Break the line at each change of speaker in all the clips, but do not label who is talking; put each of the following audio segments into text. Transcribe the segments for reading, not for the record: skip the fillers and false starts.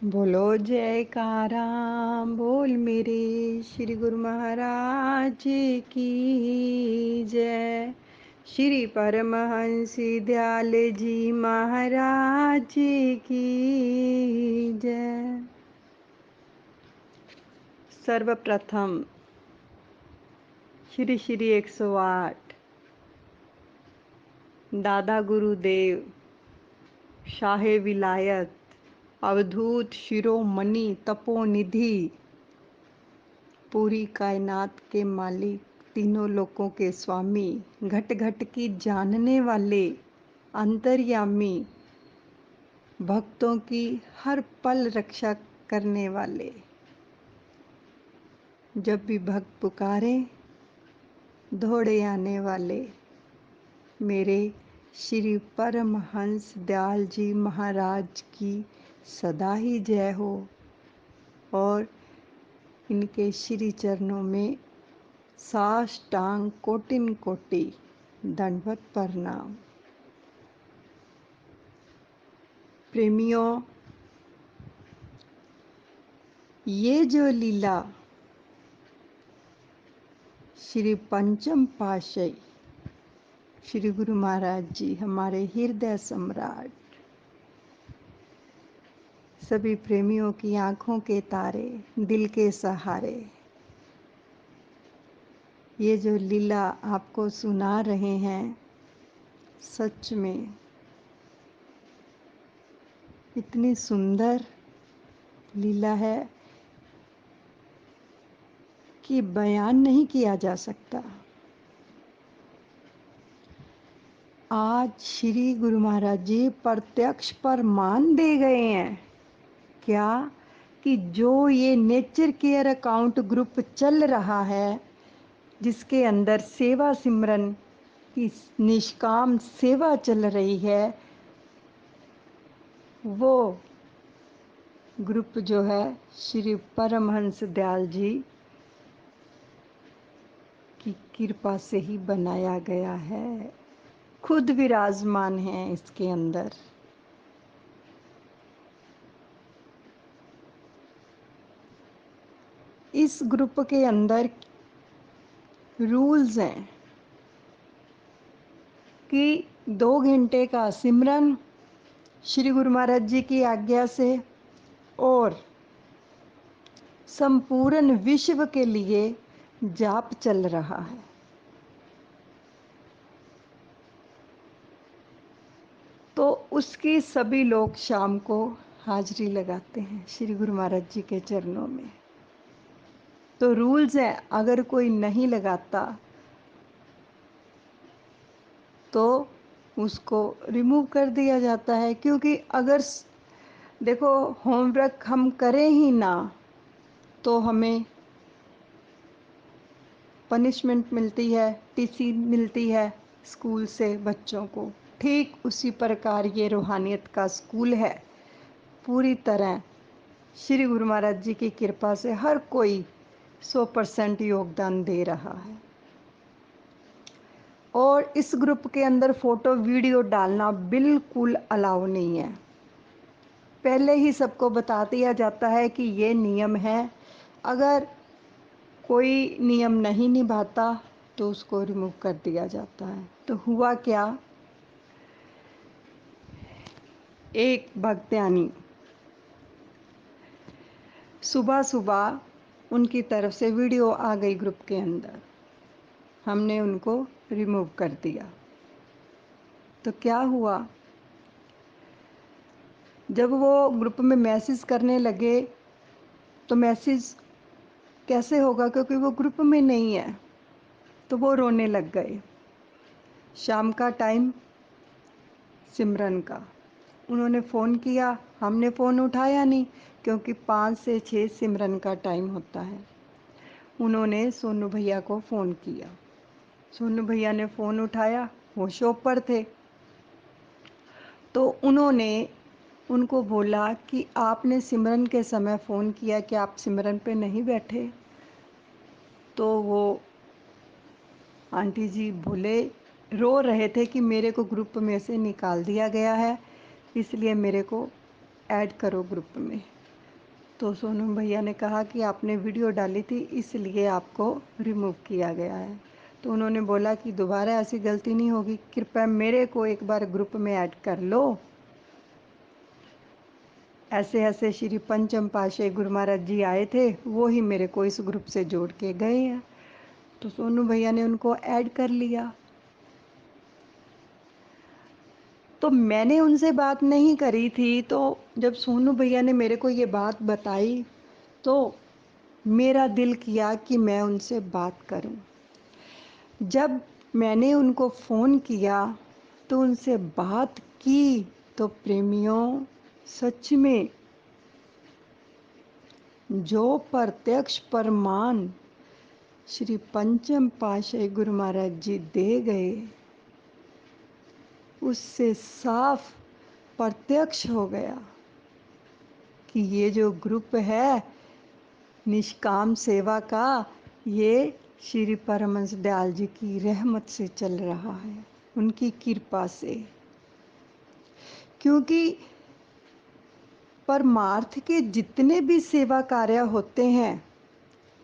बोलो जयकारा बोल मेरे श्री गुरु महाराज की जय। श्री परमहंस दयाल जी महाराज की जय। सर्वप्रथम श्री श्री 108 दादा गुरुदेव शाहे विलायत अवधूत शिरोमणि तपोनिधि पूरी कायनात के मालिक तीनों लोकों के स्वामी घट घट की जानने वाले अंतर्यामी भक्तों की हर पल रक्षा करने वाले, जब भी भक्त पुकारे दौड़े आने वाले मेरे श्री परमहंस दयाल जी महाराज की सदा ही जय हो और इनके श्री चरणों में साष्टांग कोटिन कोटि दंडवत प्रणाम। प्रेमियों, ये जो लीला श्री पंचम पातशाही श्री गुरु महाराज जी हमारे हृदय सम्राट सभी प्रेमियों की आंखों के तारे दिल के सहारे, ये जो लीला आपको सुना रहे हैं सच में इतनी सुंदर लीला है कि बयान नहीं किया जा सकता। आज श्री गुरु महाराज जी प्रत्यक्ष प्रमाण दे गए हैं क्या कि जो ये नेचर केयर अकाउंट ग्रुप चल रहा है, जिसके अंदर सेवा सिमरन की निष्काम सेवा चल रही है, वो ग्रुप जो है श्री परमहंस दयाल जी की कृपा से ही बनाया गया है, खुद विराजमान है इसके अंदर। इस ग्रुप के अंदर रूल्स हैं कि 2 घंटे का सिमरन श्री गुरु महाराज जी की आज्ञा से और संपूर्ण विश्व के लिए जाप चल रहा है। तो उसकी सभी लोग शाम को हाजिरी लगाते हैं श्री गुरु महाराज जी के चरणों में। तो रूल्स है, अगर कोई नहीं लगाता तो उसको रिमूव कर दिया जाता है, क्योंकि अगर देखो होमवर्क हम करें ही ना तो हमें पनिशमेंट मिलती है, टीसी मिलती है स्कूल से बच्चों को। ठीक उसी प्रकार ये रूहानियत का स्कूल है। पूरी तरह श्री गुरु महाराज जी की कृपा से हर कोई 100% योगदान दे रहा है। और इस ग्रुप के अंदर फोटो वीडियो डालना बिल्कुल अलाउ नहीं है। पहले ही सबको बता दिया जाता है कि ये नियम है, अगर कोई नियम नहीं निभाता तो उसको रिमूव कर दिया जाता है। तो हुआ क्या, एक भक्त्यानी सुबह सुबह उनकी तरफ से वीडियो आ गई ग्रुप के अंदर, हमने उनको रिमूव कर दिया। तो क्या हुआ, जब वो ग्रुप में मैसेज करने लगे तो मैसेज कैसे होगा, क्योंकि वो ग्रुप में नहीं है। तो वो रोने लग गए। शाम का टाइम सिमरन का, उन्होंने फ़ोन किया, हमने फ़ोन उठाया नहीं, क्योंकि 5 से 6 सिमरन का टाइम होता है। उन्होंने सोनू भैया को फ़ोन किया, सोनू भैया ने फ़ोन उठाया, वो शॉप पर थे। तो उन्होंने उनको बोला कि आपने सिमरन के समय फ़ोन किया कि आप सिमरन पे नहीं बैठे। तो वो आंटी जी बोले, रो रहे थे कि मेरे को ग्रुप में से निकाल दिया गया है, इसलिए मेरे को ऐड करो ग्रुप में। तो सोनू भैया ने कहा कि आपने वीडियो डाली थी इसलिए आपको रिमूव किया गया है। तो उन्होंने बोला कि दोबारा ऐसी गलती नहीं होगी, कृपया मेरे को एक बार ग्रुप में ऐड कर लो। ऐसे ऐसे श्री पंचम पाशाही गुरु महाराज जी आए थे, वो ही मेरे को इस ग्रुप से जोड़ के गए हैं। तो सोनू भैया ने उनको ऐड कर लिया। तो मैंने उनसे बात नहीं करी थी, तो जब सोनू भैया ने मेरे को ये बात बताई तो मेरा दिल किया कि मैं उनसे बात करूं। जब मैंने उनको फ़ोन किया तो उनसे बात की तो प्रेमियों, सच में जो प्रत्यक्ष प्रमाण श्री पंचम पाशाही गुरु महाराज जी दे गए, उससे साफ प्रत्यक्ष हो गया कि ये जो ग्रुप है निष्काम सेवा का, ये श्री परमहंस दयाल जी की रहमत से चल रहा है, उनकी कृपा से। क्योंकि परमार्थ के जितने भी सेवा कार्य होते हैं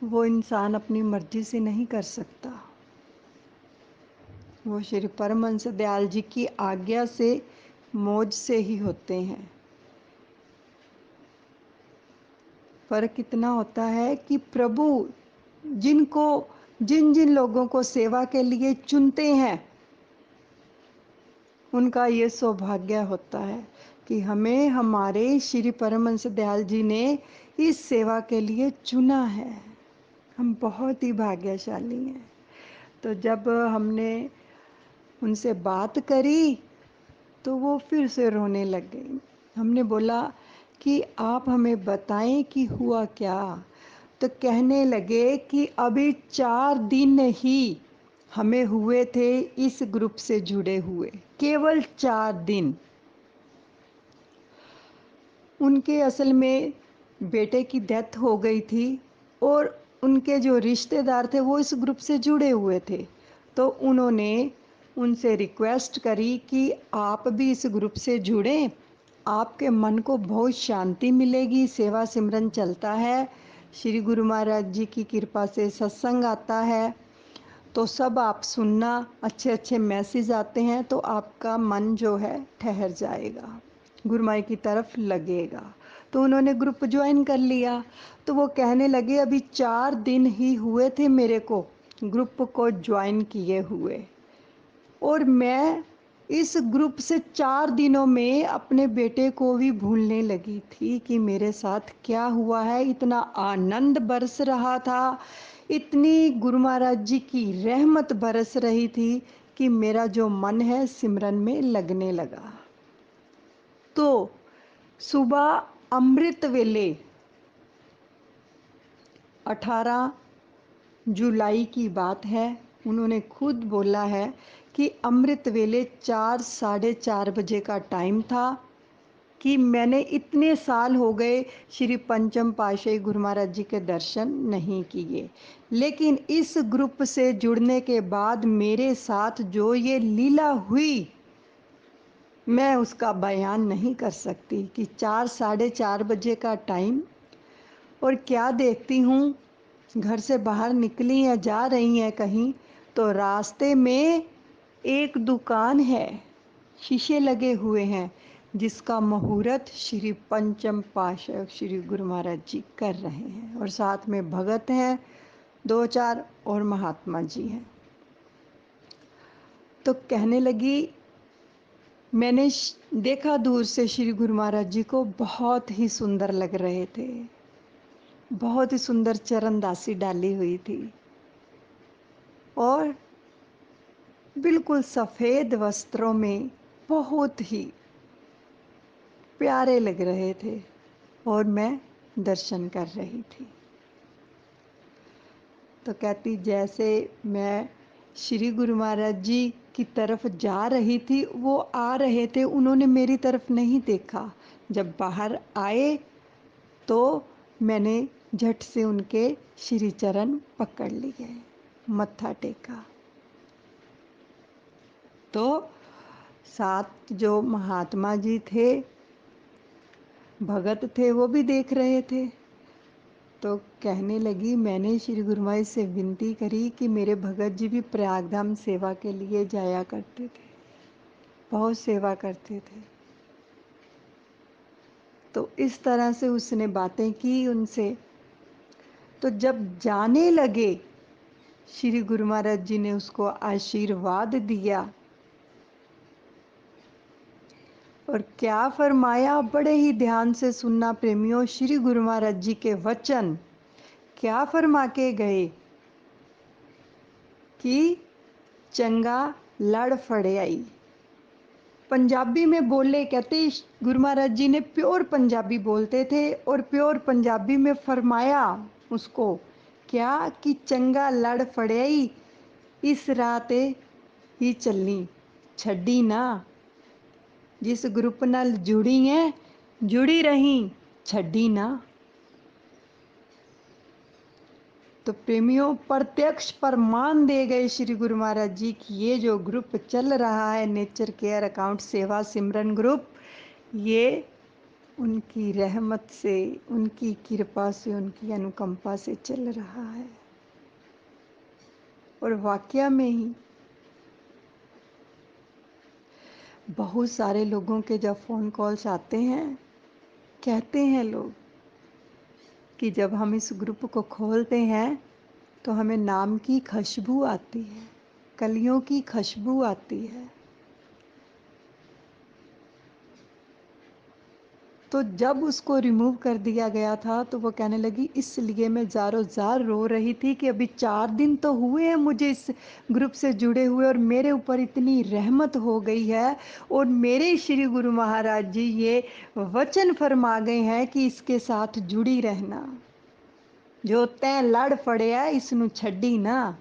वो इंसान अपनी मर्जी से नहीं कर सकता, वो श्री परमहंस दयाल जी की आज्ञा से, मौज से ही होते हैं। फर्क इतना होता है कि प्रभु जिनको जिन जिन लोगों को सेवा के लिए चुनते हैं, उनका ये सौभाग्य होता है कि हमें हमारे श्री परमहंस दयाल जी ने इस सेवा के लिए चुना है। हम बहुत ही भाग्यशाली हैं। तो जब हमने उनसे बात करी तो वो फिर से रोने लग गई। हमने बोला कि आप हमें बताएं कि हुआ क्या। तो कहने लगे कि अभी 4 दिन ही हमें हुए थे इस ग्रुप से जुड़े हुए, केवल 4 दिन। उनके असल में बेटे की डेथ हो गई थी और उनके जो रिश्तेदार थे वो इस ग्रुप से जुड़े हुए थे। तो उन्होंने उनसे रिक्वेस्ट करी कि आप भी इस ग्रुप से जुड़ें, आपके मन को बहुत शांति मिलेगी, सेवा सिमरन चलता है, श्री गुरु महाराज जी की कृपा से सत्संग आता है, तो सब आप सुनना, अच्छे अच्छे मैसेज आते हैं, तो आपका मन जो है ठहर जाएगा, गुरुमाई की तरफ लगेगा। तो उन्होंने ग्रुप ज्वाइन कर लिया। तो वो कहने लगे अभी 4 दिन ही हुए थे मेरे को ग्रुप को ज्वाइन किए हुए, और मैं इस ग्रुप से 4 दिनों में अपने बेटे को भी भूलने लगी थी कि मेरे साथ क्या हुआ है। इतना आनंद बरस रहा था, इतनी गुरु महाराज जी की रहमत बरस रही थी कि मेरा जो मन है सिमरन में लगने लगा। तो सुबह अमृत वेले 18 जुलाई की बात है, उन्होंने खुद बोला है कि अमृत वेले 4 साढ़े 4 बजे का टाइम था कि मैंने इतने साल हो गए श्री पंचम पाशाही गुरु महाराज जी के दर्शन नहीं किए, लेकिन इस ग्रुप से जुड़ने के बाद मेरे साथ जो ये लीला हुई मैं उसका बयान नहीं कर सकती कि 4 साढ़े 4 बजे का टाइम, और क्या देखती हूँ, घर से बाहर निकली हैं, जा रही हैं कहीं, तो रास्ते में एक दुकान है, शीशे लगे हुए हैं, जिसका मुहूर्त श्री पंचम पाशाही श्री गुरु महाराज जी कर रहे हैं, और साथ में भगत हैं 2-4 और महात्मा जी हैं। तो कहने लगी मैंने देखा दूर से श्री गुरु महाराज जी को, बहुत ही सुंदर लग रहे थे, बहुत ही सुंदर चरणदासी डाली हुई थी और बिल्कुल सफ़ेद वस्त्रों में बहुत ही प्यारे लग रहे थे, और मैं दर्शन कर रही थी। तो कहती जैसे मैं श्री गुरु महाराज जी की तरफ जा रही थी, वो आ रहे थे, उन्होंने मेरी तरफ नहीं देखा। जब बाहर आए तो मैंने झट से उनके श्री चरण पकड़ लिए, मत्था टेका। तो साथ जो महात्मा जी थे, भगत थे, वो भी देख रहे थे। तो कहने लगी, मैंने श्री गुरु महाराज से विनती करी कि मेरे भगत जी भी प्रयागधाम सेवा के लिए जाया करते थे, बहुत सेवा करते थे। तो इस तरह से उसने बातें की उनसे। तो जब जाने लगे, श्री गुरु महाराज जी ने उसको आशीर्वाद दिया और क्या फरमाया, बड़े ही ध्यान से सुनना प्रेमियों, श्री गुरु महाराज जी के वचन क्या फरमा के गए कि चंगा लड़ फड़ियाई। पंजाबी में बोले, कहते गुरु महाराज जी ने प्योर पंजाबी बोलते थे और प्योर पंजाबी में फरमाया उसको क्या कि चंगा लड़ फड़ियाई, इस राह ते ही चलनी, छड्डी ना। जिस ग्रुप नाल जुड़ी है, जुड़ी रही, छड्डी ना। तो प्रेमियों, प्रत्यक्ष प्रमाण दे गए श्री गुरु महाराज जी की ये जो ग्रुप चल रहा है, नेचर केयर अकाउंट सेवा सिमरन ग्रुप, ये उनकी रहमत से, उनकी कृपा से, उनकी अनुकंपा से चल रहा है। और वाकया में ही बहुत सारे लोगों के जब फ़ोन कॉल्स आते हैं, कहते हैं लोग कि जब हम इस ग्रुप को खोलते हैं तो हमें नाम की खुशबू आती है, कलियों की खुशबू आती है। तो जब उसको रिमूव कर दिया गया था तो वो कहने लगी, इसलिए मैं ज़ारों ज़ार रो रही थी कि अभी 4 दिन तो हुए हैं मुझे इस ग्रुप से जुड़े हुए और मेरे ऊपर इतनी रहमत हो गई है और मेरे श्री गुरु महाराज जी ये वचन फरमा गए हैं कि इसके साथ जुड़ी रहना, जो तैं लड़ फड़िया इसनू छड्डी ना।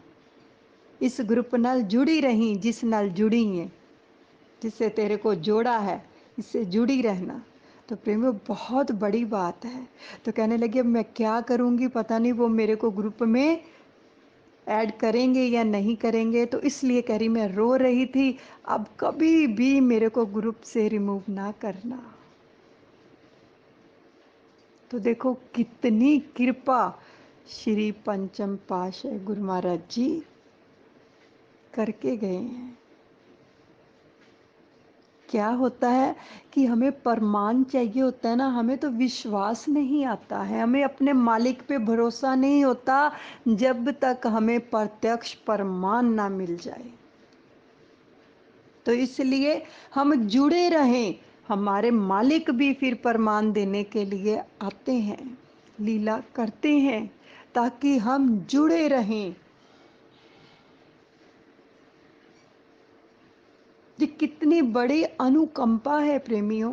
इस ग्रुप नाल जुड़ी रही, जिस नाल जुड़ी है, जिससे तेरे को जोड़ा है, इससे जुड़ी रहना। तो प्रेमियों, बहुत बड़ी बात है। तो कहने लगी, अब मैं क्या करूँगी, पता नहीं वो मेरे को ग्रुप में ऐड करेंगे या नहीं करेंगे, तो इसलिए कह रही मैं रो रही थी, अब कभी भी मेरे को ग्रुप से रिमूव ना करना। तो देखो कितनी कृपा श्री पंचम पातशाह गुरु महाराज जी करके गए हैं। क्या होता है कि हमें प्रमाण चाहिए होता है ना, हमें तो विश्वास नहीं आता है, हमें अपने मालिक पे भरोसा नहीं होता जब तक हमें प्रत्यक्ष प्रमाण ना मिल जाए। तो इसलिए हम जुड़े रहें, हमारे मालिक भी फिर प्रमाण देने के लिए आते हैं, लीला करते हैं, ताकि हम जुड़े रहें। ये कितनी बड़ी अनुकंपा है प्रेमियों।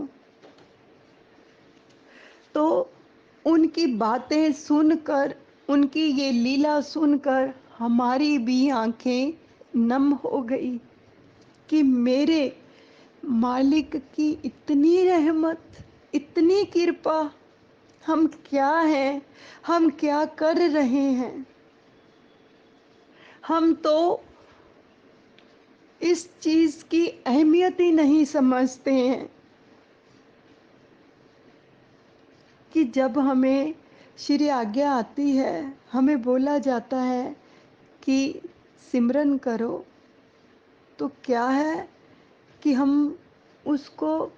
तो उनकी बातें सुनकर, उनकी ये लीला सुनकर हमारी भी आंखें नम हो गई कि मेरे मालिक की इतनी रहमत, इतनी कृपा, हम क्या हैं, हम क्या कर रहे हैं। हम तो इस चीज़ की अहमियत ही नहीं समझते हैं कि जब हमें श्री आज्ञा आती है, हमें बोला जाता है कि सिमरन करो, तो क्या है कि हम उसको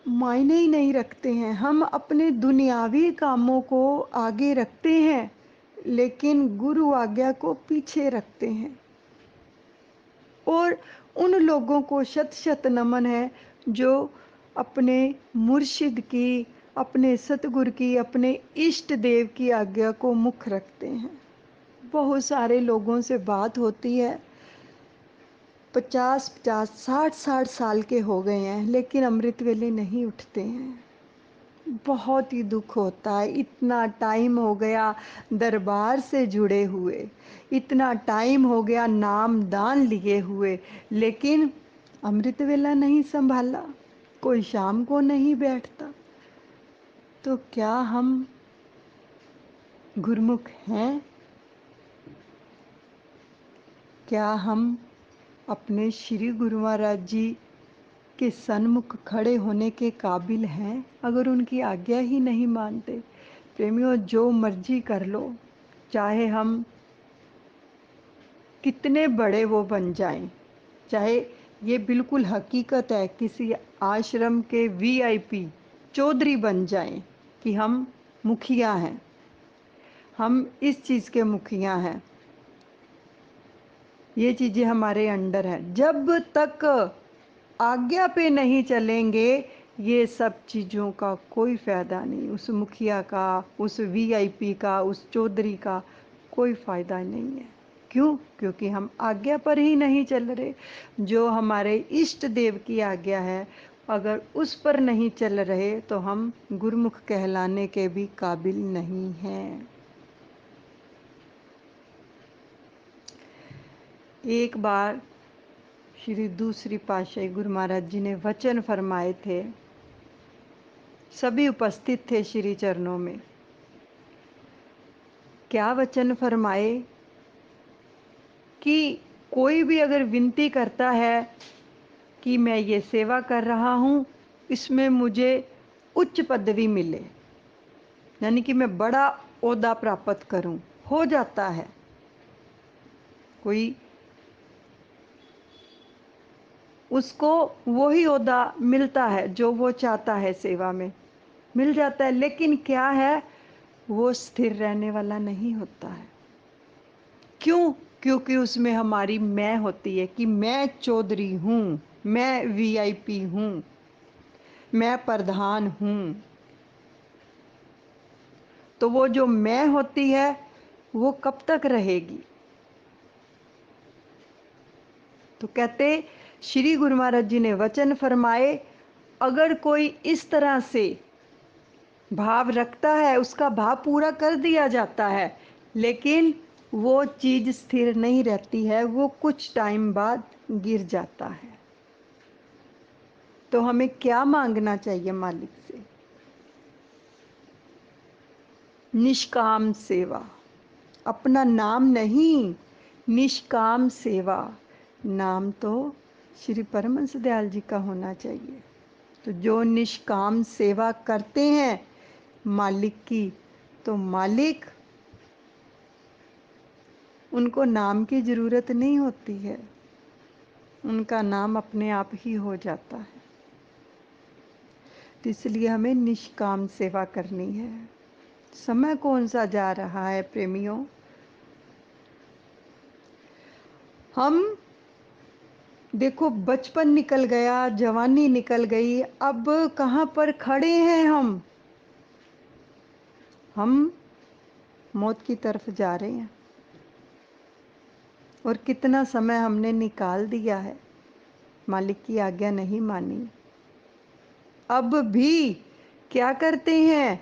मायने ही नहीं रखते हैं। हम अपने दुनियावी कामों को आगे रखते हैं, लेकिन गुरु आज्ञा को पीछे रखते हैं। और उन लोगों को शत शत नमन है जो अपने मुर्शिद की, अपने सतगुरु की, अपने इष्ट देव की आज्ञा को मुख रखते हैं। बहुत सारे लोगों से बात होती है, 50-50, 60-60 साल के हो गए हैं, लेकिन अमृत वेले नहीं उठते हैं। बहुत ही दुख होता है, इतना टाइम हो गया दरबार से जुड़े हुए, इतना टाइम हो गया नाम दान लिए हुए, लेकिन अमृत वेला नहीं संभाला, कोई शाम को नहीं बैठता। तो क्या हम गुरमुख हैं? क्या हम अपने श्री गुरु महाराज जी के सन्मुख खड़े होने के काबिल हैं? अगर उनकी आज्ञा ही नहीं मानते प्रेमियों, जो मर्जी कर लो, चाहे हम कितने बड़े वो बन जाएं, चाहे ये बिल्कुल हकीकत है किसी आश्रम के वीआईपी चौधरी बन जाएं कि हम मुखिया हैं, हम इस चीज़ के मुखिया हैं, ये चीज़ें हमारे अंडर हैं, जब तक आज्ञा पे नहीं चलेंगे ये सब चीज़ों का कोई फ़ायदा नहीं। उस मुखिया का, उस वीआईपी का, उस चौधरी का कोई फ़ायदा नहीं है। क्यों? क्योंकि हम आज्ञा पर ही नहीं चल रहे। जो हमारे इष्ट देव की आज्ञा है, अगर उस पर नहीं चल रहे तो हम गुरुमुख कहलाने के भी काबिल नहीं हैं। एक बार श्री दूसरी पातशाही गुरु महाराज जी ने वचन फरमाए थे, सभी उपस्थित थे श्री चरणों में। क्या वचन फरमाए कि कोई भी अगर विनती करता है कि मैं ये सेवा कर रहा हूँ, इसमें मुझे उच्च पदवी मिले, यानी कि मैं बड़ा ओहदा प्राप्त करूँ, हो जाता है। कोई उसको वही ओहदा मिलता है जो वो चाहता है, सेवा में मिल जाता है, लेकिन क्या है, वो स्थिर रहने वाला नहीं होता है। क्यों? क्योंकि उसमें हमारी मैं होती है कि मैं चौधरी हूँ, मैं वीआईपी हूँ, मैं प्रधान हूँ। तो वो जो मैं होती है वो कब तक रहेगी? तो कहते श्री गुरु महाराज जी ने वचन फरमाए, अगर कोई इस तरह से भाव रखता है, उसका भाव पूरा कर दिया जाता है, लेकिन वो चीज़ स्थिर नहीं रहती है, वो कुछ टाइम बाद गिर जाता है। तो हमें क्या मांगना चाहिए मालिक से? निष्काम सेवा, अपना नाम नहीं, निष्काम सेवा। नाम तो श्री परमहंस दयाल जी का होना चाहिए। तो जो निष्काम सेवा करते हैं मालिक की, तो मालिक, उनको नाम की ज़रूरत नहीं होती है, उनका नाम अपने आप ही हो जाता है। तो इसलिए हमें निष्काम सेवा करनी है। समय कौन सा जा रहा है प्रेमियों? हम देखो, बचपन निकल गया, जवानी निकल गई, अब कहाँ पर खड़े हैं हम? हम मौत की तरफ जा रहे हैं। और कितना समय हमने निकाल दिया है, मालिक की आज्ञा नहीं मानी। अब भी क्या करते हैं?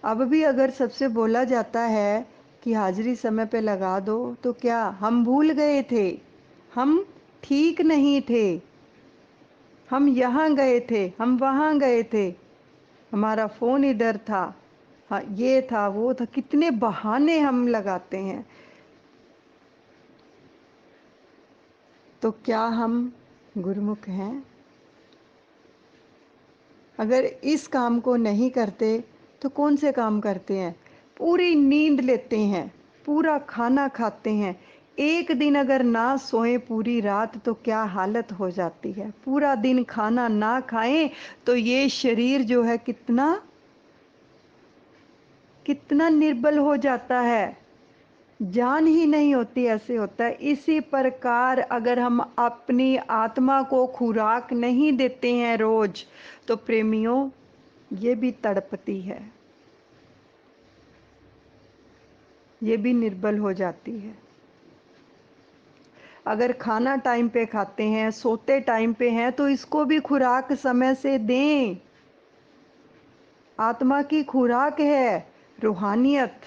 अब भी अगर सबसे बोला जाता है कि हाजिरी समय पे लगा दो, तो क्या हम भूल गए थे? हम ठीक नहीं थे, हम यहाँ गए थे, हम वहाँ गए थे, हमारा फ़ोन इधर था, हाँ ये था, वो था, कितने बहाने हम लगाते हैं। तो क्या हम गुरुमुख हैं? अगर इस काम को नहीं करते तो कौन से काम करते हैं? पूरी नींद लेते हैं, पूरा खाना खाते हैं, एक दिन अगर ना सोएं पूरी रात तो क्या हालत हो जाती है। पूरा दिन खाना ना खाएं तो ये शरीर जो है कितना कितना निर्बल हो जाता है, जान ही नहीं होती, ऐसे होता है। इसी प्रकार अगर हम अपनी आत्मा को खुराक नहीं देते हैं रोज, तो प्रेमियों ये भी तड़पती है, ये भी निर्बल हो जाती है। अगर खाना टाइम पे खाते हैं, सोते टाइम पे हैं, तो इसको भी खुराक समय से दें। आत्मा की खुराक है रूहानियत,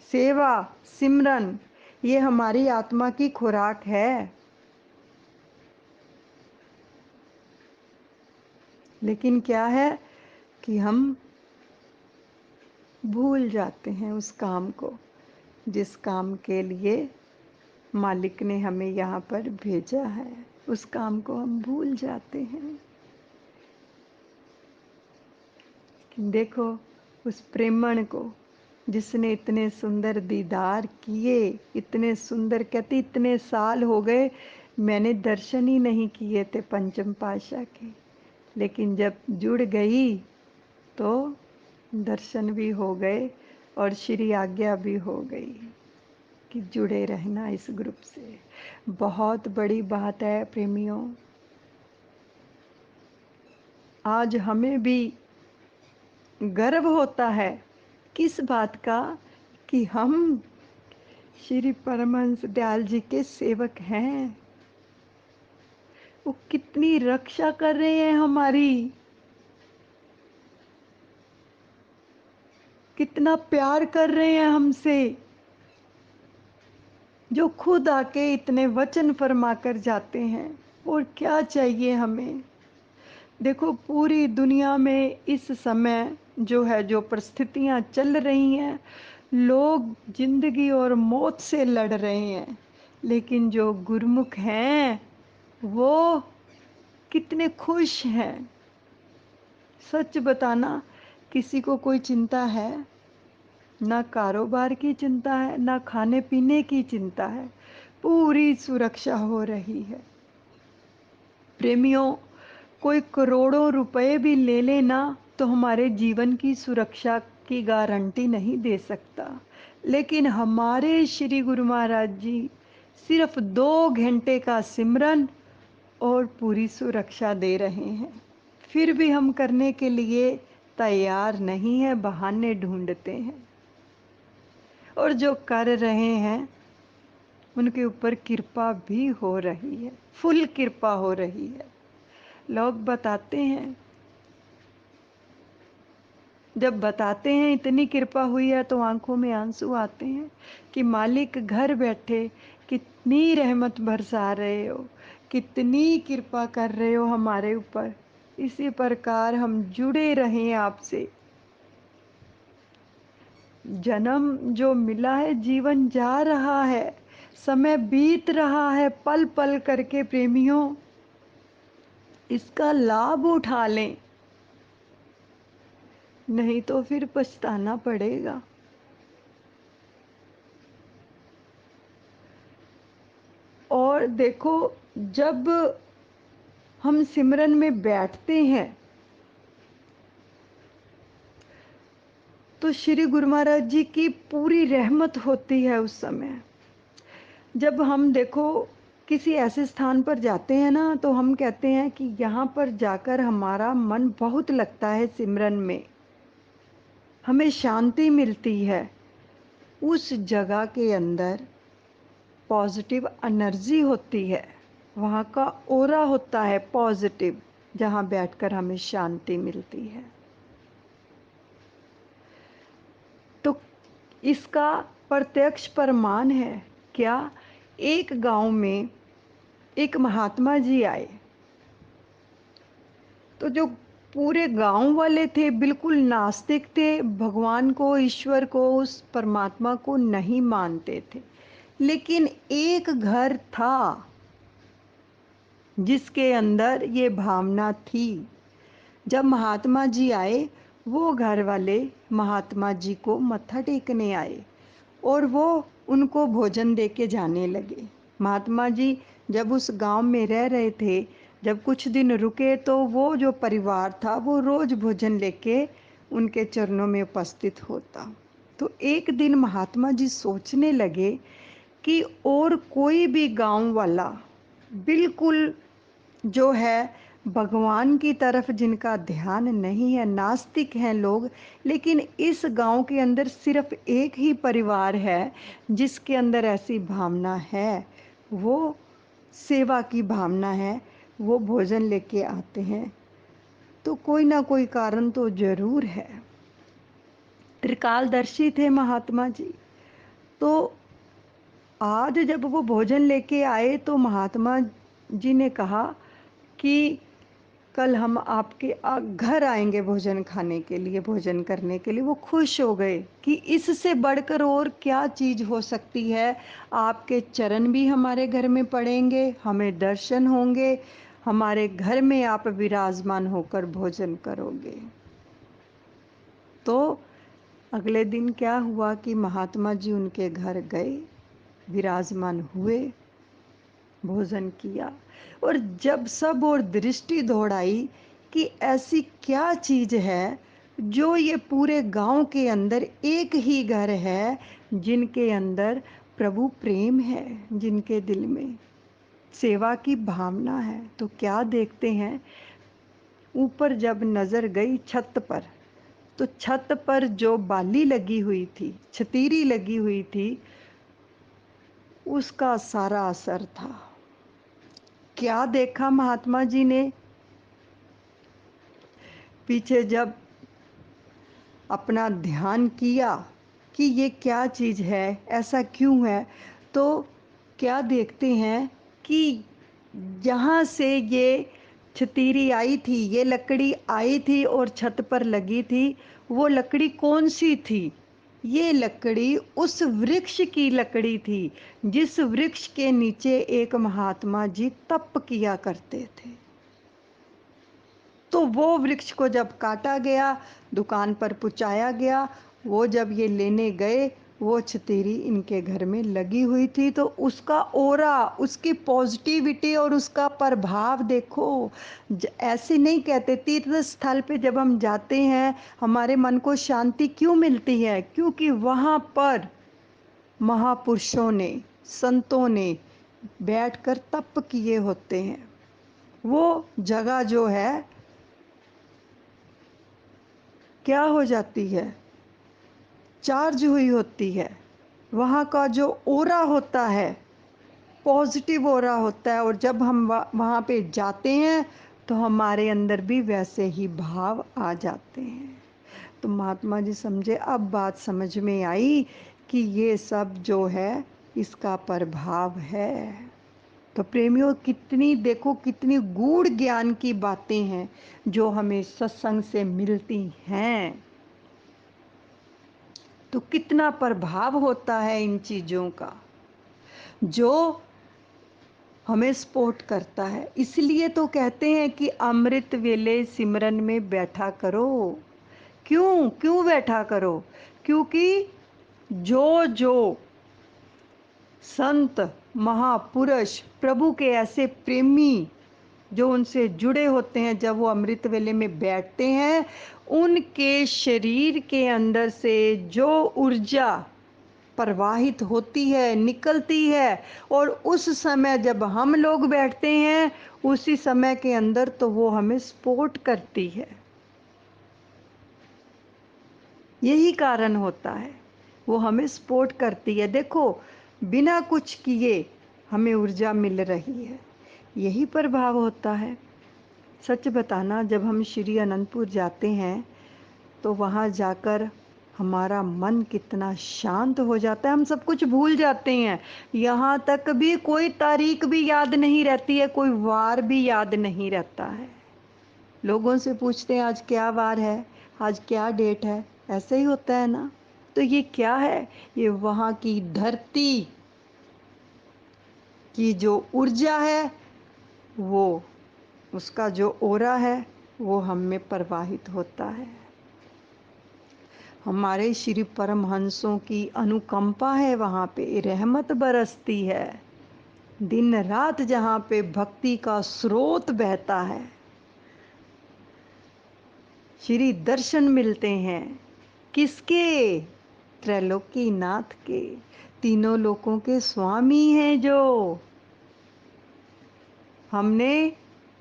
सेवा, सिमरन, ये हमारी आत्मा की खुराक है। लेकिन क्या है कि हम भूल जाते हैं उस काम को, जिस काम के लिए मालिक ने हमें यहाँ पर भेजा है, उस काम को हम भूल जाते हैं। देखो, उस प्रेमण को जिसने इतने सुंदर दीदार किए, इतने सुंदर, कहती इतने साल हो गए मैंने दर्शन ही नहीं किए थे पंचम पातशाह के, लेकिन जब जुड़ गई तो दर्शन भी हो गए और श्री आज्ञा भी हो गई कि जुड़े रहना इस ग्रुप से। बहुत बड़ी बात है प्रेमियों। आज हमें भी गर्व होता है किस बात का, कि हम श्री परमहंस दयाल जी के सेवक हैं। वो कितनी रक्षा कर रहे हैं हमारी, कितना प्यार कर रहे हैं हमसे, जो खुद आके इतने वचन फरमा कर जाते हैं। और क्या चाहिए हमें। देखो पूरी दुनिया में इस समय जो है, जो परिस्थितियां चल रही हैं, लोग जिंदगी और मौत से लड़ रहे हैं, लेकिन जो गुरुमुख हैं वो कितने खुश हैं। सच बताना, किसी को कोई चिंता है? ना कारोबार की चिंता है, ना खाने पीने की चिंता है, पूरी सुरक्षा हो रही है। प्रेमियों, कोई करोड़ों रुपए भी ले लेना तो हमारे जीवन की सुरक्षा की गारंटी नहीं दे सकता, लेकिन हमारे श्री गुरु महाराज जी सिर्फ 2 घंटे का सिमरन और पूरी सुरक्षा दे रहे हैं। फिर भी हम करने के लिए तैयार नहीं है, बहाने ढूंढते हैं। और जो कर रहे हैं उनके ऊपर कृपा भी हो रही है, फुल कृपा हो रही है। लोग बताते हैं, जब बताते हैं इतनी कृपा हुई है तो आंखों में आंसू आते हैं कि मालिक घर बैठे कितनी रहमत बरसा रहे हो, कितनी कृपा कर रहे हो हमारे ऊपर। इसी प्रकार हम जुड़े रहें आपसे। जन्म जो मिला है, जीवन जा रहा है, समय बीत रहा है पल पल करके प्रेमियों, इसका लाभ उठा लें, नहीं तो फिर पछताना पड़ेगा। और देखो, जब हम सिमरन में बैठते हैं तो श्री गुरु महाराज जी की पूरी रहमत होती है उस समय। जब हम देखो किसी ऐसे स्थान पर जाते हैं ना, तो हम कहते हैं कि यहाँ पर जाकर हमारा मन बहुत लगता है सिमरन में, हमें शांति मिलती है। उस जगह के अंदर पॉजिटिव एनर्जी होती है, वहाँ का ऑरा होता है पॉजिटिव, जहाँ बैठकर हमें शांति मिलती है। तो इसका प्रत्यक्ष प्रमाण है क्या? एक गांव में एक महात्मा जी आए, तो जो पूरे गांव वाले थे बिल्कुल नास्तिक थे, भगवान को, ईश्वर को, उस परमात्मा को नहीं मानते थे। लेकिन एक घर था जिसके अंदर ये भावना थी। जब महात्मा जी आए, वो घर वाले महात्मा जी को मत्था टेकने आए और वो उनको भोजन दे के जाने लगे। महात्मा जी जब उस गांव में रह रहे थे, जब कुछ दिन रुके, तो वो जो परिवार था वो रोज भोजन लेके उनके चरणों में उपस्थित होता। तो एक दिन महात्मा जी सोचने लगे कि और कोई भी गांव वाला बिल्कुल जो है भगवान की तरफ जिनका ध्यान नहीं है, नास्तिक हैं लोग, लेकिन इस गांव के अंदर सिर्फ एक ही परिवार है जिसके अंदर ऐसी भावना है, वो सेवा की भावना है, वो भोजन लेके आते हैं। तो कोई ना कोई कारण तो जरूर है। त्रिकालदर्शी थे महात्मा जी। तो आज जब वो भोजन लेके आए तो महात्मा जी ने कहा कि कल हम आपके घर आएंगे भोजन खाने के लिए, भोजन करने के लिए। वो खुश हो गए कि इससे बढ़कर और क्या चीज़ हो सकती है। आपके चरण भी हमारे घर में पड़ेंगे, हमें दर्शन होंगे, हमारे घर में आप विराजमान होकर भोजन करोगे। तो अगले दिन क्या हुआ कि महात्मा जी उनके घर गए, विराजमान हुए, भोजन किया, और जब सब और दृष्टि दौड़ाई कि ऐसी क्या चीज है जो ये पूरे गांव के अंदर एक ही घर है जिनके अंदर प्रभु प्रेम है, जिनके दिल में सेवा की भावना है। तो क्या देखते हैं, ऊपर जब नजर गई छत पर, तो छत पर जो बाली लगी हुई थी, छतीरी लगी हुई थी, उसका सारा असर था। क्या देखा महात्मा जी ने, पीछे जब अपना ध्यान किया कि ये क्या चीज़ है, ऐसा क्यों है, तो क्या देखते हैं कि जहाँ से ये छतीरी आई थी, ये लकड़ी आई थी और छत पर लगी थी, वो लकड़ी कौन सी थी? ये लकड़ी उस वृक्ष की लकड़ी थी जिस वृक्ष के नीचे एक महात्मा जी तप किया करते थे। तो वो वृक्ष को जब काटा गया, दुकान पर पहुंचाया गया, वो जब ये लेने गए, वो छतेरी इनके घर में लगी हुई थी, तो उसका ओरा, उसकी पॉजिटिविटी और उसका प्रभाव देखो। ऐसे नहीं कहते, तीर्थ स्थल पे जब हम जाते हैं हमारे मन को शांति क्यों मिलती है? क्योंकि वहाँ पर महापुरुषों ने, संतों ने बैठकर तप किए होते हैं। वो जगह जो है क्या हो जाती है, चार्ज हुई होती है। वहाँ का जो ओरा होता है, पॉजिटिव ओरा होता है, और जब हम वहाँ पे जाते हैं तो हमारे अंदर भी वैसे ही भाव आ जाते हैं। तो महात्मा जी समझे, अब बात समझ में आई कि ये सब जो है इसका प्रभाव है। तो प्रेमियों, कितनी देखो, कितनी गूढ़ ज्ञान की बातें हैं जो हमें सत्संग से मिलती हैं। तो कितना प्रभाव होता है इन चीज़ों का जो हमें सपोर्ट करता है। इसलिए तो कहते हैं कि अमृत वेले सिमरन में बैठा करो। क्यों क्यों बैठा करो? क्योंकि जो जो संत, महापुरुष, प्रभु के ऐसे प्रेमी जो उनसे जुड़े होते हैं, जब वो अमृत वेले में बैठते हैं, उनके शरीर के अंदर से जो ऊर्जा प्रवाहित होती है, निकलती है, और उस समय जब हम लोग बैठते हैं उसी समय के अंदर तो वो हमें सपोर्ट करती है। यही कारण होता है, वो हमें सपोर्ट करती है। देखो, बिना कुछ किए हमें ऊर्जा मिल रही है, यही प्रभाव होता है। सच बताना, जब हम श्री अनंतपुर जाते हैं तो वहाँ जाकर हमारा मन कितना शांत हो जाता है, हम सब कुछ भूल जाते हैं। यहाँ तक भी कोई तारीख भी याद नहीं रहती है, कोई वार भी याद नहीं रहता है। लोगों से पूछते हैं आज क्या वार है, आज क्या डेट है, ऐसे ही होता है ना। तो ये क्या है? ये वहाँ की धरती की जो ऊर्जा है, वो, उसका जो ओरा है, वो हम में प्रवाहित होता है। हमारे श्री परमहंसों की अनुकंपा है, वहाँ पे रहमत बरसती है। दिन रात जहाँ पे भक्ति का स्रोत बहता है, श्री दर्शन मिलते हैं। किसके? त्रैलोकीनाथ के, तीनों लोकों के स्वामी हैं। जो हमने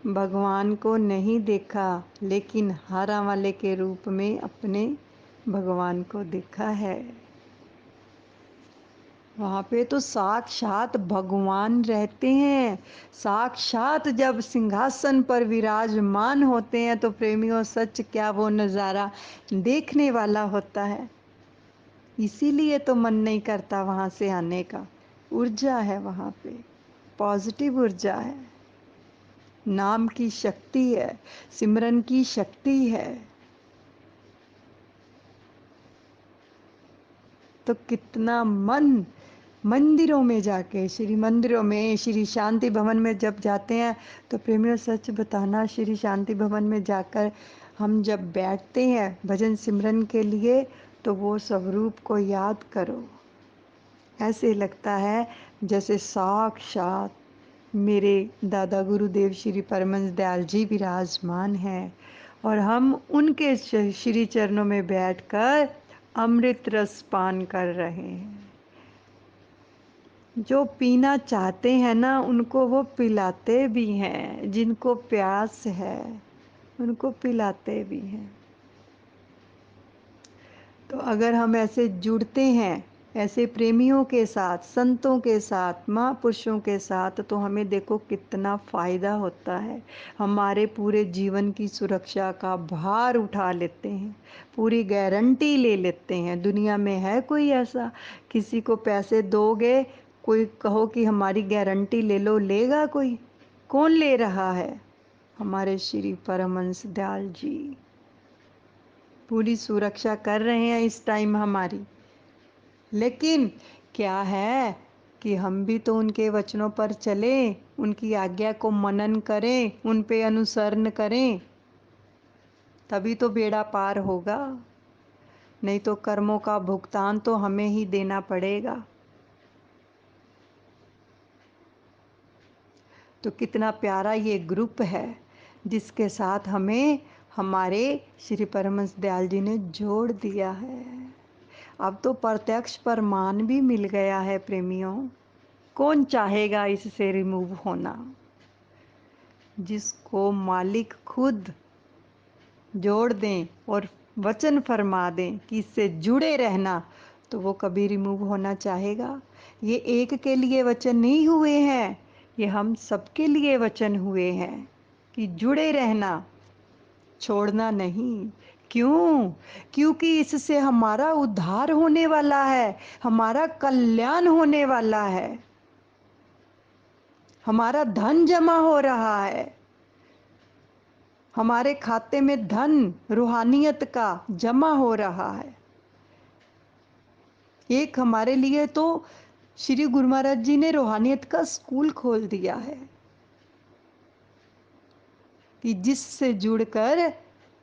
भगवान को नहीं देखा, लेकिन हारा वाले के रूप में अपने भगवान को देखा है। वहाँ पे तो साक्षात भगवान रहते हैं, साक्षात जब सिंहासन पर विराजमान होते हैं तो प्रेमियों, सच क्या वो नज़ारा देखने वाला होता है। इसीलिए तो मन नहीं करता वहाँ से आने का। ऊर्जा है वहाँ पे, पॉजिटिव ऊर्जा है, नाम की शक्ति है, सिमरन की शक्ति है। तो कितना मन, मंदिरों में जाके, श्री मंदिरों में, श्री शांति भवन में जब जाते हैं तो प्रेमियों, सच बताना, श्री शांति भवन में जाकर हम जब बैठते हैं भजन सिमरन के लिए, तो वो स्वरूप को याद करो। ऐसे लगता है जैसे साक्षात मेरे दादा गुरुदेव श्री परमहंस दयाल जी विराजमान हैं और हम उनके श्री चरणों में बैठकर अमृत रस पान कर रहे हैं। जो पीना चाहते हैं ना, उनको वो पिलाते भी हैं, जिनको प्यास है उनको पिलाते भी हैं। तो अगर हम ऐसे जुड़ते हैं, ऐसे प्रेमियों के साथ, संतों के साथ, महापुरुषों के साथ, तो हमें देखो कितना फ़ायदा होता है। हमारे पूरे जीवन की सुरक्षा का भार उठा लेते हैं, पूरी गारंटी ले लेते हैं। दुनिया में है कोई ऐसा? किसी को पैसे दोगे, कोई कहो कि हमारी गारंटी ले लो, लेगा कोई? कौन ले रहा है? हमारे श्री परमहंस दयाल जी पूरी सुरक्षा कर रहे हैं इस टाइम हमारी। लेकिन क्या है कि हम भी तो उनके वचनों पर चलें, उनकी आज्ञा को मनन करें, उन पे अनुसरण करें, तभी तो बेड़ा पार होगा। नहीं तो कर्मों का भुगतान तो हमें ही देना पड़ेगा। तो कितना प्यारा ये ग्रुप है जिसके साथ हमें हमारे श्री परमहंस दयाल जी ने जोड़ दिया है। अब तो प्रत्यक्ष प्रमाण भी मिल गया है प्रेमियों। कौन चाहेगा इससे रिमूव होना? जिसको मालिक खुद जोड़ दें और वचन फरमा दें कि इससे जुड़े रहना, तो वो कभी रिमूव होना चाहेगा? ये एक के लिए वचन नहीं हुए हैं, ये हम सबके लिए वचन हुए हैं कि जुड़े रहना, छोड़ना नहीं। क्यों? क्योंकि इससे हमारा उद्धार होने वाला है, हमारा कल्याण होने वाला है, हमारा धन जमा हो रहा है, हमारे खाते में धन रूहानियत का जमा हो रहा है। एक हमारे लिए तो श्री गुरु महाराज जी ने रूहानियत का स्कूल खोल दिया है कि जिससे जुड़कर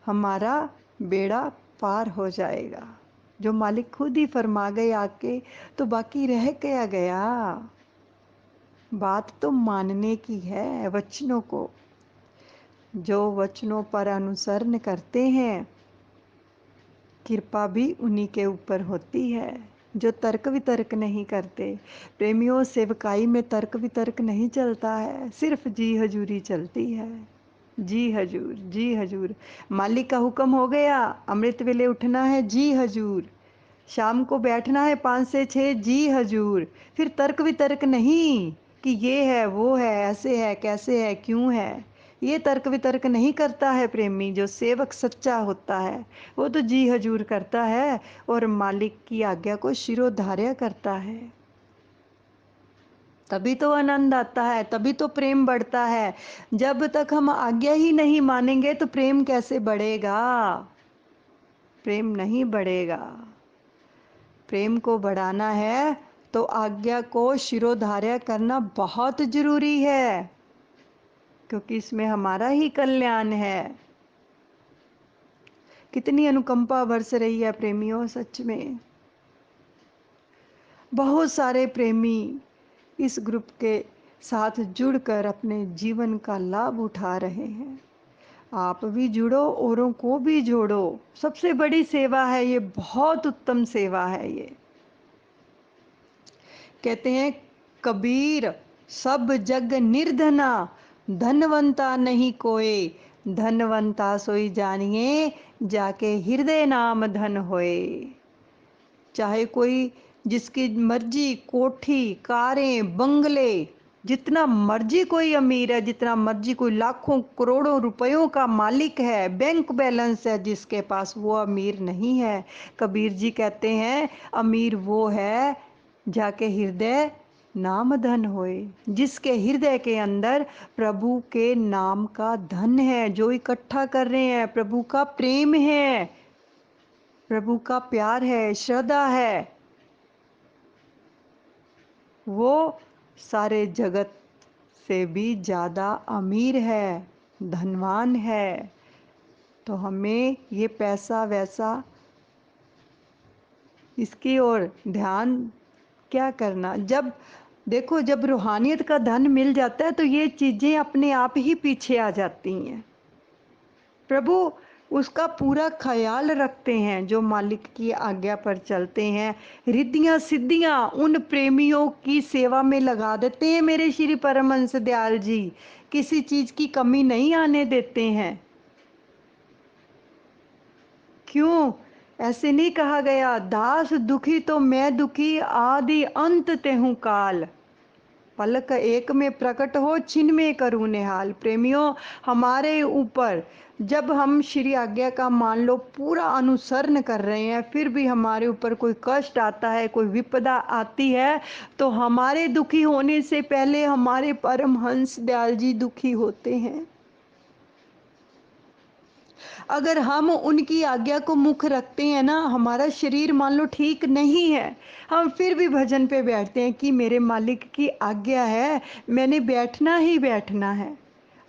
हमारा बेड़ा पार हो जाएगा। जो मालिक खुद ही फरमा गए आके, तो बाकी रह क्या गया? बात तो मानने की है वचनों को। जो वचनों पर अनुसरण करते हैं, कृपा भी उन्हीं के ऊपर होती है। जो तर्क वितर्क नहीं करते, प्रेमियों, सेवकाई में तर्क वितर्क नहीं चलता है, सिर्फ जी हजूरी चलती है। जी हजूर, जी हजूर। मालिक का हुक्म हो गया, अमृत वेले उठना है, जी हजूर। शाम को बैठना है 5 से 6, जी हजूर। फिर तर्क वितर्क नहीं कि ये है, वो है, ऐसे है, कैसे है, क्यों है। ये तर्क वितर्क नहीं करता है प्रेमी। जो सेवक सच्चा होता है वो तो जी हजूर करता है और मालिक की आज्ञा को शिरोधार्य करता है। तभी तो आनंद आता है, तभी तो प्रेम बढ़ता है। जब तक हम आज्ञा ही नहीं मानेंगे तो प्रेम कैसे बढ़ेगा? प्रेम नहीं बढ़ेगा। प्रेम को बढ़ाना है तो आज्ञा को शिरोधार्य करना बहुत जरूरी है, क्योंकि इसमें हमारा ही कल्याण है। कितनी अनुकंपा बरस रही है प्रेमियों, सच में। बहुत सारे प्रेमी इस ग्रुप के साथ जुड़कर अपने जीवन का लाभ उठा रहे हैं। आप भी जुड़ो, औरों को भी जोड़ो। सबसे बड़ी सेवा है ये, बहुत उत्तम सेवा है ये। कहते हैं कबीर, सब जग निर्धना, धनवंता नहीं कोय, धनवंता सोई जानिए, जाके हृदय नाम धन होए। चाहे कोई जिसकी मर्जी कोठी, कारें, बंगले, जितना मर्जी कोई अमीर है, जितना मर्जी कोई लाखों करोड़ों रुपयों का मालिक है, बैंक बैलेंस है जिसके पास, वो अमीर नहीं है। कबीर जी कहते हैं अमीर वो है जाके हृदय नाम धन होए, जिसके हृदय के अंदर प्रभु के नाम का धन है, जो इकट्ठा कर रहे हैं, प्रभु का प्रेम है, प्रभु का प्यार है, श्रद्धा है। वो सारे जगत से भी ज़्यादा अमीर है, धनवान है। तो हमें ये पैसा वैसा इसकी ओर ध्यान क्या करना। जब देखो, जब रूहानियत का धन मिल जाता है तो ये चीज़ें अपने आप ही पीछे आ जाती हैं। प्रभु उसका पूरा ख्याल रखते हैं जो मालिक की आज्ञा पर चलते हैं। रिद्धियां सिद्धियां उन प्रेमियों की सेवा में लगा देते हैं मेरे श्री परमहंस दयाल जी। किसी चीज की कमी नहीं आने देते हैं। क्यों? ऐसे नहीं कहा गया, दास दुखी तो मैं दुखी, आदि अंत तेहूं काल। पलक एक में प्रकट हो, छिन में करूँ निहाल। प्रेमियों, हमारे ऊपर जब हम श्री आज्ञा का मान लो पूरा अनुसरण कर रहे हैं, फिर भी हमारे ऊपर कोई कष्ट आता है, कोई विपदा आती है, तो हमारे दुखी होने से पहले हमारे परमहंस दयाल जी दुखी होते हैं। अगर हम उनकी आज्ञा को मुख रखते हैं ना, हमारा शरीर मान लो ठीक नहीं है, हम फिर भी भजन पे बैठते हैं कि मेरे मालिक की आज्ञा है, मैंने बैठना ही बैठना है।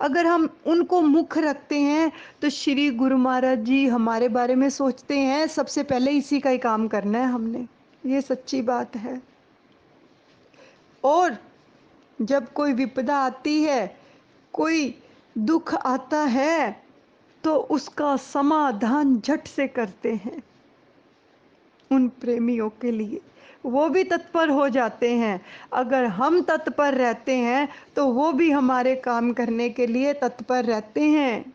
अगर हम उनको मुख रखते हैं तो श्री गुरु महाराज जी हमारे बारे में सोचते हैं सबसे पहले इसी का ही काम करना है हमने। ये सच्ची बात है। और जब कोई विपदा आती है, कोई दुख आता है, तो उसका समाधान झट से करते हैं। उन प्रेमियों के लिए वो भी तत्पर हो जाते हैं। अगर हम तत्पर रहते हैं तो वो भी हमारे काम करने के लिए तत्पर रहते हैं।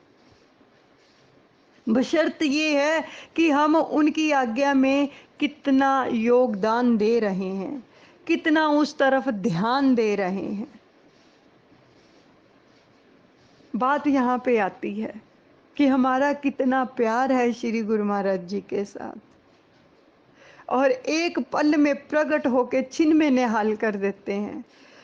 बशर्त ये है कि हम उनकी आज्ञा में कितना योगदान दे रहे हैं, कितना उस तरफ ध्यान दे रहे हैं। बात यहाँ पे आती है कि हमारा कितना प्यार है श्री गुरु महाराज जी के साथ, और एक पल में प्रकट होके छिन में निहाल कर देते हैं।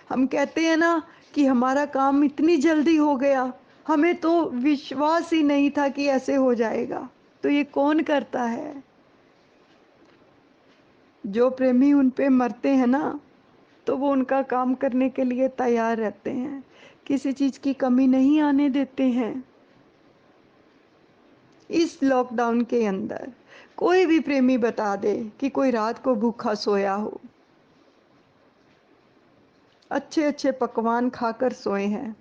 हम कहते हैं ना कि हमारा काम इतनी जल्दी हो गया, हमें तो विश्वास ही नहीं था कि ऐसे हो जाएगा। तो ये कौन करता है? जो प्रेमी उन पे मरते हैं ना, तो वो उनका काम करने के लिए तैयार रहते हैं, किसी चीज़ की कमी नहीं आने देते हैं। इस लॉकडाउन के अंदर कोई भी प्रेमी बता दे कि कोई रात को भूखा सोया हो, अच्छे अच्छे पकवान खाकर सोए हैं,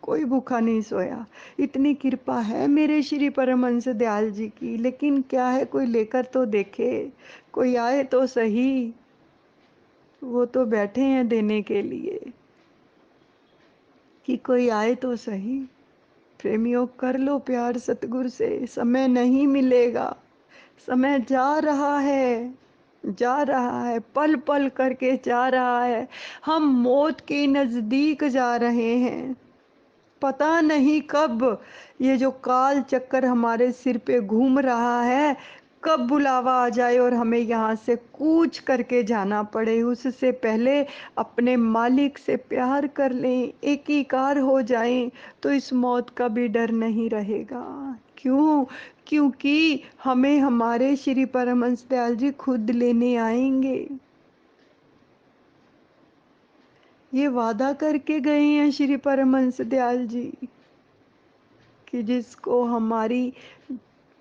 कोई भूखा नहीं सोया। इतनी कृपा है मेरे श्री परमहंस दयाल जी की, लेकिन क्या है, कोई लेकर तो देखे, कोई आए तो सही। वो तो बैठे हैं देने के लिए कि कोई आए तो सही। प्रेमियों, कर लो प्यार सतगुरु से, समय नहीं मिलेगा। समय जा रहा है, जा रहा है, पल पल करके जा रहा है। हम मौत के नजदीक जा रहे हैं। पता नहीं कब ये जो काल चक्कर हमारे सिर पे घूम रहा है, कब बुलावा आ जाए और हमें यहाँ से कूच करके जाना पड़े। उससे पहले अपने मालिक से प्यार कर लें, एकीकार हो जाएं, तो इस मौत का भी डर नहीं रहेगा। क्यों? क्योंकि हमें हमारे श्री परमहंस दयाल जी खुद लेने आएंगे। ये वादा करके गए हैं श्री परमहंस दयाल जी कि जिसको हमारी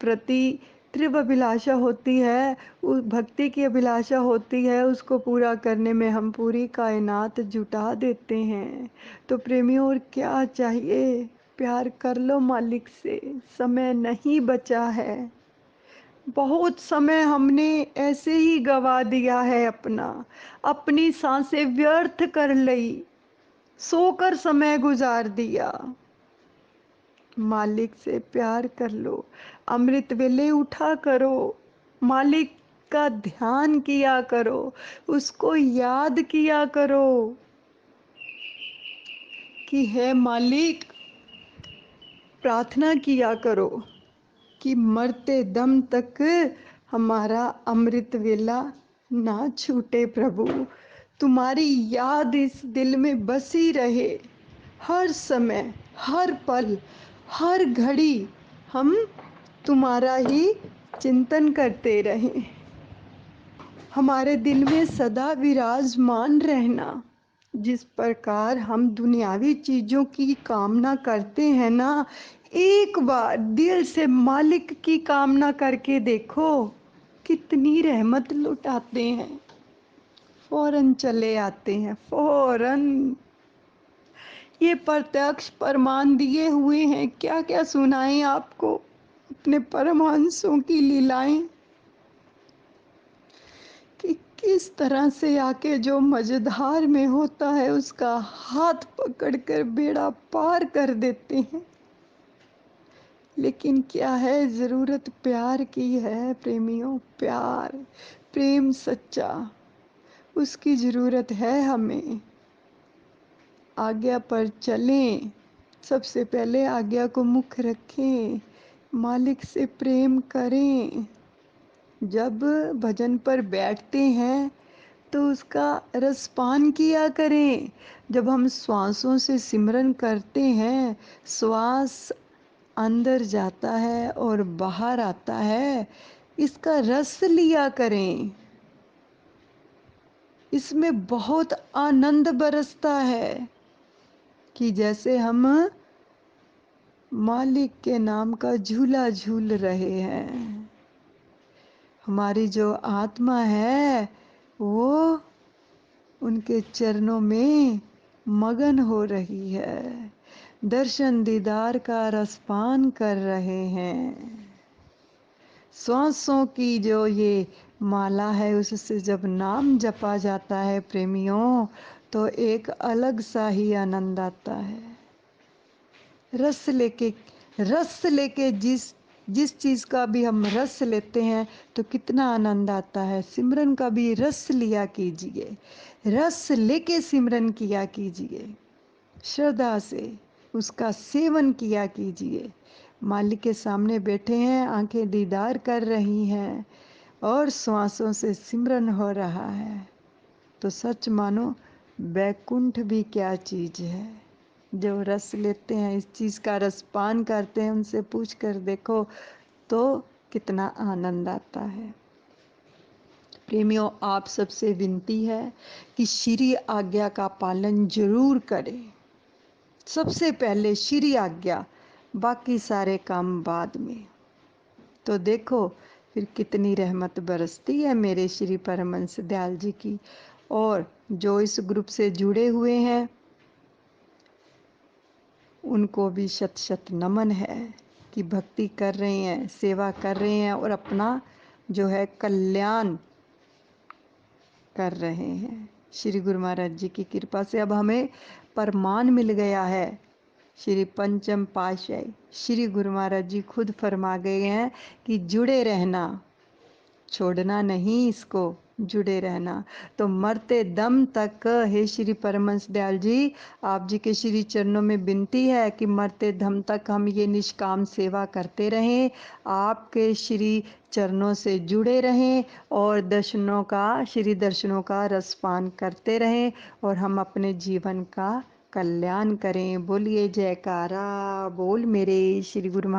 प्रति तीव्र अभिलाषा होती है, उस भक्ति की अभिलाषा होती है, उसको पूरा करने में हम पूरी कायनात जुटा देते हैं। तो प्रेमियों, और क्या चाहिए? प्यार कर लो मालिक से, समय नहीं बचा है। बहुत समय हमने ऐसे ही गवा दिया है अपना, अपनी सांसें व्यर्थ कर ली, सोकर समय गुजार दिया। मालिक से प्यार कर लो, अमृत वेले उठा करो, मालिक का ध्यान किया करो, उसको याद किया करो कि है मालिक। प्रार्थना किया करो कि मरते दम तक हमारा अमृत वेला ना छूटे। प्रभु, तुम्हारी याद इस दिल में बसी रहे, हर समय, हर पल, हर घड़ी हम तुम्हारा ही चिंतन करते रहें। हमारे दिल में सदा विराजमान रहना। जिस प्रकार हम दुनियावी चीज़ों की कामना करते हैं ना, एक बार दिल से मालिक की कामना करके देखो, कितनी रहमत लुटाते हैं, फौरन चले आते हैं, फौरन। ये प्रत्यक्ष प्रमाण दिए हुए हैं, क्या क्या सुनाएं आपको अपने परमहंसों की लीलाएं, कि किस तरह से आके जो मझधार में होता है उसका हाथ पकड़कर बेड़ा पार कर देते हैं। लेकिन क्या है, ज़रूरत प्यार की है प्रेमियों, प्यार, प्रेम सच्चा, उसकी ज़रूरत है हमें। आज्ञा पर चलें, सबसे पहले आज्ञा को मुख्य रखें, मालिक से प्रेम करें। जब भजन पर बैठते हैं तो उसका रसपान किया करें। जब हम श्वासों से सिमरन करते हैं, श्वास अंदर जाता है और बाहर आता है, इसका रस लिया करें। इसमें बहुत आनंद बरसता है कि जैसे हम मालिक के नाम का झूला झूल रहे हैं। हमारी जो आत्मा है वो उनके चरणों में मगन हो रही है, दर्शन दीदार का रसपान कर रहे हैं। श्वासों की जो ये माला है उससे जब नाम जपा जाता है प्रेमियों, तो एक अलग सा ही आनंद आता है। रस लेके जिस चीज़ का भी हम रस लेते हैं तो कितना आनंद आता है। सिमरन का भी रस लिया कीजिए, रस लेके सिमरन किया कीजिए, श्रद्धा से उसका सेवन किया कीजिए। मालिक के सामने बैठे हैं, आंखें दीदार कर रही हैं और श्वासों से सिमरन हो रहा है, तो सच मानो बैकुंठ भी क्या चीज़ है। जो रस लेते हैं, इस चीज़ का रसपान करते हैं, उनसे पूछ कर देखो तो कितना आनंद आता है। प्रेमियों, आप सबसे विनती है कि श्री आज्ञा का पालन जरूर करें। सबसे पहले श्री आज्ञा, बाकी सारे काम बाद में। तो देखो फिर कितनी रहमत बरसती है मेरे श्री परमहंस दयाल जी की। और जो इस ग्रुप से जुड़े हुए हैं उनको भी शत शत नमन है कि भक्ति कर रहे हैं, सेवा कर रहे हैं और अपना जो है कल्याण कर रहे हैं। श्री गुरु महाराज जी की कृपा से अब हमें प्रमाण मिल गया है। श्री पंचम पातशाही श्री गुरु महाराज जी खुद फरमा गए हैं कि जुड़े रहना, छोड़ना नहीं, इसको जुड़े रहना। तो मरते दम तक हे श्री परमहंस दयाल जी, आप जी के श्री चरणों में विनती है कि मरते दम तक हम ये निष्काम सेवा करते रहें, आपके श्री चरणों से जुड़े रहें और श्री दर्शनों का रसपान करते रहें और हम अपने जीवन का कल्याण करें। बोलिए जयकारा बोल मेरे श्री गुरु